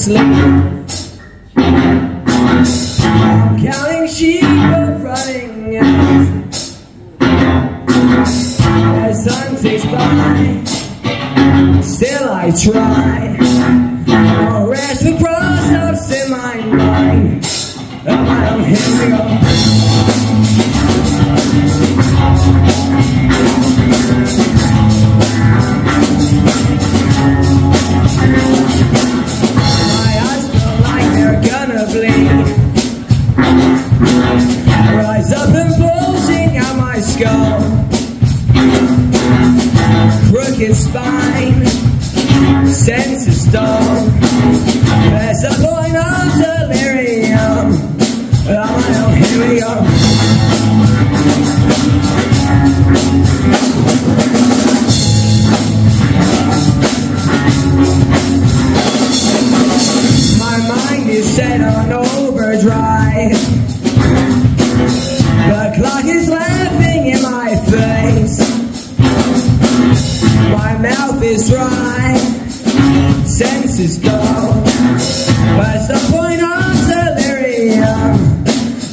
sleep. I'm counting sheep but running out. As time takes by, still I try. I'll rest the cross-ups in my mind. I don't hear me go. My eyes feel like they're gonna bleed. Rise up and bulging out my skull. Crooked spine, senses dull. There's a point of delirium. Oh, here we go. My mind is set on overdrive. The clock is laughing in my face. My mouth is dry, senses dull. What's the point of delirium?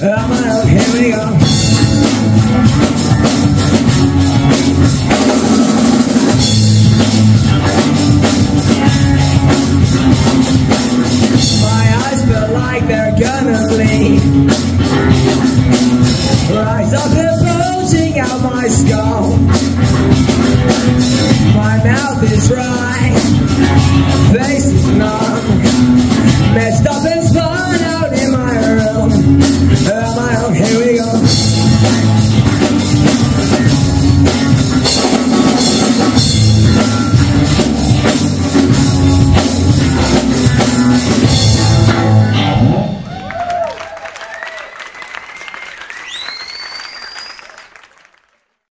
Oh, here we go. My eyes feel like they're gonna bleed. Rise up and bulging out my skull. My mouth is dry,